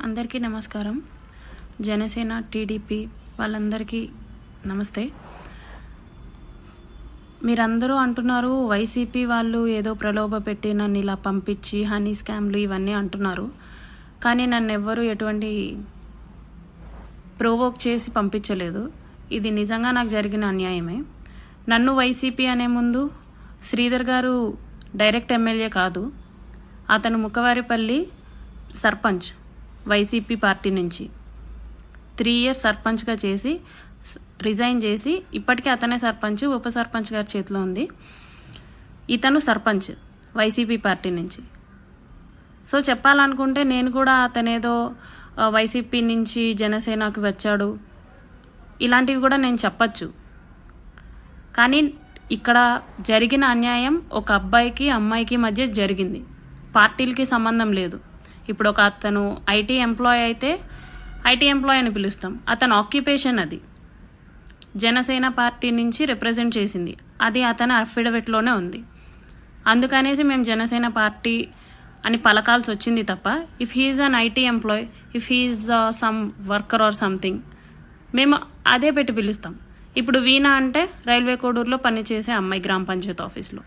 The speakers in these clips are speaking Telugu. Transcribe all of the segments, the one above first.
అందరికీ నమస్కారం. జనసేన టీడీపీ వాళ్ళందరికీ నమస్తే. మీరందరూ అంటున్నారు వైసీపీ వాళ్ళు ఏదో ప్రలోభ పెట్టి నన్ను ఇలా పంపించి హనీ స్కామ్లు ఇవన్నీ అంటున్నారు. కానీ నన్ను ఎవ్వరూ ఎటువంటి ప్రోవోక్ చేసి పంపించలేదు. ఇది నిజంగా నాకు జరిగిన అన్యాయమే. నన్ను వైసీపీ అనే ముందు శ్రీధర్ గారు డైరెక్ట్ ఎమ్మెల్యే కాదు, అతను ముక్కవారిపల్లి సర్పంచ్ వైసీపీ పార్టీ నుంచి 3 years సర్పంచ్గా చేసి రిజైన్ చేసి ఇప్పటికీ అతనే సర్పంచ్, ఉప సర్పంచ్ గారి చేతిలో ఉంది. ఇతను సర్పంచ్ వైసీపీ పార్టీ నుంచి. సో చెప్పాలనుకుంటే నేను కూడా అతనేదో వైసీపీ నుంచి జనసేనకు వచ్చాడు ఇలాంటివి కూడా నేను చెప్పచ్చు. కానీ ఇక్కడ జరిగిన అన్యాయం ఒక అబ్బాయికి అమ్మాయికి మధ్య జరిగింది. పార్టీలకి సంబంధం లేదు. ఇప్పుడు ఒక అతను ఐటీ ఎంప్లాయ్ అయితే ఐటీ ఎంప్లాయ్ అని పిలుస్తాం, అతను ఆక్యుపేషన్ అది జనసేన పార్టీ నుంచి రిప్రజెంట్ చేసింది, అది అతని అఫిడవిట్లోనే ఉంది. అందుకనేసి మేము జనసేన పార్టీ అని పలకాల్సి వచ్చింది తప్ప if he's an IT employee, if he's some worker or something మేము అదే పెట్టి పిలుస్తాం. ఇప్పుడు వీణా అంటే రైల్వే కోడూరులో పనిచేసే అమ్మాయి గ్రామ పంచాయతీ ఆఫీస్లో.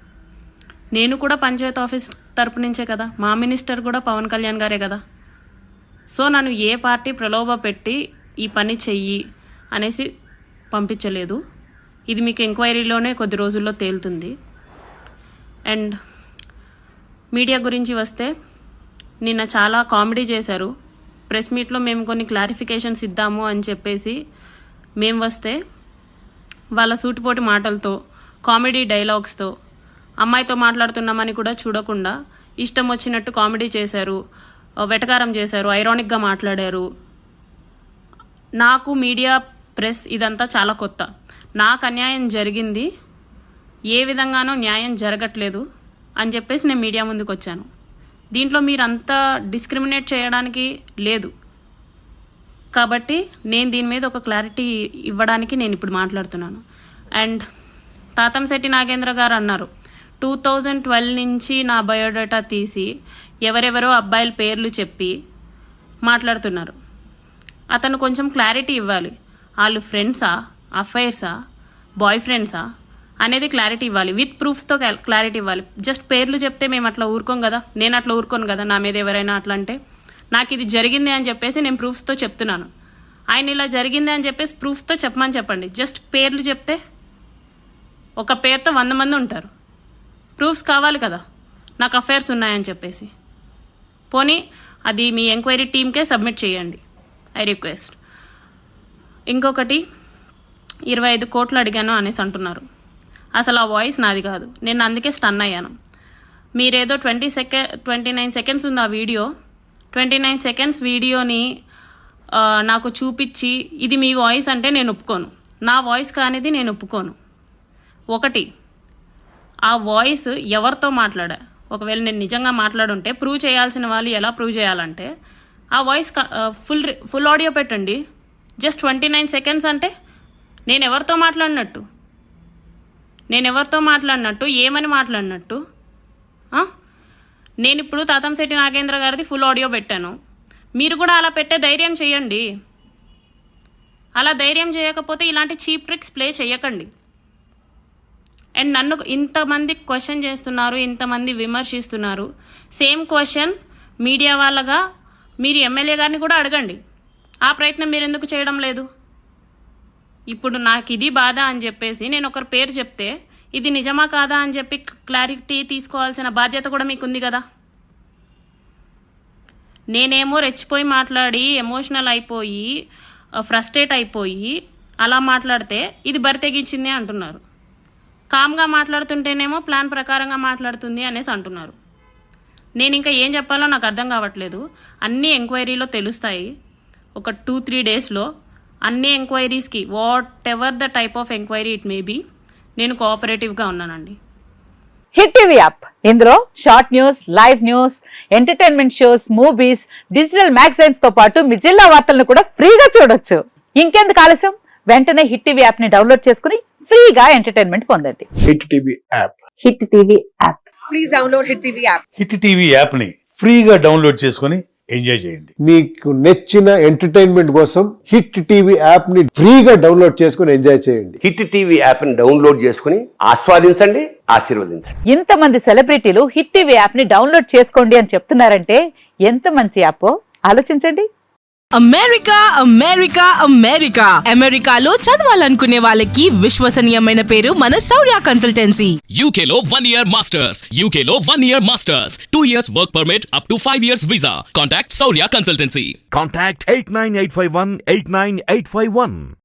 నేను కూడా పంచాయతీ ఆఫీస్ తరపు నుంచే కదా, మా మినిస్టర్ కూడా పవన్ కళ్యాణ్ గారే కదా. సో నన్ను ఏ పార్టీ ప్రలోభ పెట్టి ఈ పని చెయ్యి అనేసి పంపించలేదు. ఇది మీకు ఎంక్వైరీలోనే కొద్ది రోజుల్లో తేలుతుంది. అండ్ మీడియా గురించి వస్తే నిన్న చాలా కామెడీ చేశారు. ప్రెస్ మీట్లో మేము కొన్ని క్లారిఫికేషన్స్ ఇద్దాము అని చెప్పేసి మేము వస్తే వాళ్ళ సూటిపోటి మాటలతో కామెడీ డైలాగ్స్తో అమ్మాయితో మాట్లాడుతున్నామని కూడా చూడకుండా ఇష్టం వచ్చినట్టు కామెడీ చేశారు, వెటకారం చేశారు, ఐరానిక్గా మాట్లాడారు. నాకు మీడియా ప్రెస్ ఇదంతా చాలా కొత్త. నాకు అన్యాయం జరిగింది, ఏ విధంగానూ న్యాయం జరగట్లేదు అని చెప్పేసి నేను మీడియా ముందుకు వచ్చాను. దీంట్లో మీరంతా డిస్క్రిమినేట్ చేయడానికి లేదు కాబట్టి నేను దీని మీద ఒక క్లారిటీ ఇవ్వడానికి నేను ఇప్పుడు మాట్లాడుతున్నాను. అండ్ తాతంశెట్టి నాగేంద్ర గారు అన్నారు 2012 నుంచి నా బయోడేటా తీసి ఎవరెవరో అబ్బాయిల పేర్లు చెప్పి మాట్లాడుతున్నారు. అతను కొంచెం క్లారిటీ ఇవ్వాలి. వాళ్ళు ఫ్రెండ్సా, అఫైర్సా, బాయ్ ఫ్రెండ్సా అనేది క్లారిటీ ఇవ్వాలి. విత్ ప్రూఫ్స్తో క్లారిటీ ఇవ్వాలి. జస్ట్ పేర్లు చెప్తే మేము అట్లా ఊరుకోం కదా, నేను అట్లా ఊరుకోను కదా. నా మీద ఎవరైనా అట్లా అంటే నాకు ఇది జరిగింది అని చెప్పేసి నేను ప్రూఫ్స్తో చెప్తున్నాను. ఆయన ఇలా జరిగింది అని చెప్పేసి ప్రూఫ్స్తో చెప్పమని చెప్పండి. జస్ట్ పేర్లు చెప్తే ఒక పేరుతో 100 మంది ఉంటారు. ప్రూఫ్స్ కావాలి కదా నాకు అఫైర్స్ ఉన్నాయని చెప్పేసి. పోనీ అది మీ ఎంక్వైరీ టీమ్కే సబ్మిట్ చేయండి, ఐ రిక్వెస్ట్. ఇంకొకటి 25 కోట్లు అడిగాను అనేసి అంటున్నారు. అసలు ఆ వాయిస్ నాది కాదు, నేను అందుకే స్టన్ అయ్యాను. మీరేదో 29 సెకండ్స్ ఉంది ఆ వీడియో. 29 సెకండ్స్ వీడియోని నాకు చూపించి ఇది మీ వాయిస్ అంటే నేను ఒప్పుకోను. నా వాయిస్ కానిది నేను ఒప్పుకోను. ఒకటి, ఆ వాయిస్ ఎవరితో మాట్లాడా, ఒకవేళ నేను నిజంగా మాట్లాడుంటే ప్రూవ్ చేయాల్సిన వాళ్ళు ఎలా ప్రూవ్ చేయాలంటే ఆ వాయిస్ ఫుల్ ఆడియో పెట్టండి. జస్ట్ 29 సెకండ్స్ అంటే నేను ఎవరితో మాట్లాడినట్టు ఏమని మాట్లాడినట్టు. నేను ఇప్పుడు తాతంశెట్టి నాగేంద్ర గారిది ఫుల్ ఆడియో పెట్టాను. మీరు కూడా అలా పెట్టే ధైర్యం చేయండి. అలా ధైర్యం చేయకపోతే ఇలాంటి చీప్ ట్రిక్స్ ప్లే చేయకండి. అండ్ నన్ను ఇంతమంది క్వశ్చన్ చేస్తున్నారు, ఇంతమంది విమర్శిస్తున్నారు. సేమ్ క్వశ్చన్ మీడియా వాళ్ళగా మీరు ఎమ్మెల్యే గారిని కూడా అడగండి. ఆ ప్రయత్నం మీరు ఎందుకు చేయడం లేదు? ఇప్పుడు నాకు ఇది బాధ అని చెప్పేసి నేను ఒకరి పేరు చెప్తే ఇది నిజమా కాదా అని చెప్పి క్లారిటీ తీసుకోవాల్సిన బాధ్యత కూడా మీకుంది కదా. నేనేమో రెచ్చిపోయి మాట్లాడి ఎమోషనల్ అయిపోయి ఫ్రస్ట్రేట్ అయిపోయి అలా మాట్లాడితే ఇది బరి తెగించింది అంటున్నారు. కామ్గా మాట్లాడుతుంటేనేమో ప్లాన్ ప్రకారంగా మాట్లాడుతుంది అనేసి అంటున్నారు. నేను ఇంకా ఏం చెప్పాలో నాకు అర్థం కావట్లేదు. అన్ని ఎంక్వైరీలో తెలుస్తాయి. ఒక 2-3 డేస్లో అన్ని ఎంక్వైరీస్కి whatever the type of enquiry it may be నేను కోఆపరేటివ్గా ఉన్నానండి. హిట్ టీవీ యాప్, ఇందులో short news, live news, entertainment shows, movies, digital magazines తో పాటు మీ జిల్లా వార్తలను కూడా ఫ్రీగా చూడొచ్చు. ఇంకెందుకు ఆలస్యం, వెంటనే హిట్ టీవీ యాప్ ని డౌన్లోడ్ చేసుకుని ఫ్రీగా ఎంటర్టైన్మెంట్ పొందండి. Hit TV app. Hit TV app. Please download hit TV app. Hit TV app ని ఫ్రీగా డౌన్లోడ్ చేసుకొని ఎంజాయ్ చేయండి. మీకు నచ్చిన ఎంటర్టైన్మెంట్ కోసం హిట్ టీవీ యాప్ ని ఫ్రీగా డౌన్లోడ్ చేసుకుని ఎంజాయ్ చేయండి. హిట్ టీవీ యాప్ ని డౌన్లోడ్ చేసుకుని ఆస్వాదించండి, ఆశీర్వదించండి. ఇంతమంది సెలబ్రిటీలు హిట్ టీవీ యాప్ ని డౌన్లోడ్ చేసుకోండి అని చెప్తున్నారంటే ఎంత మంచి యాప్ ఆలోచించండి. అమెరికా అమెరికా అమెరికా అమెరికాలో చదవాలనుకునే వాళ్ళకి విశ్వసనీయమైన పేరు మన శౌర్య కన్సల్టెన్సీ. UK లో 1 year masters. UK లో 1 year masters. 2 years work permit up to 5 years visa. Contact Saurya Consultancy. Contact 89851 89851.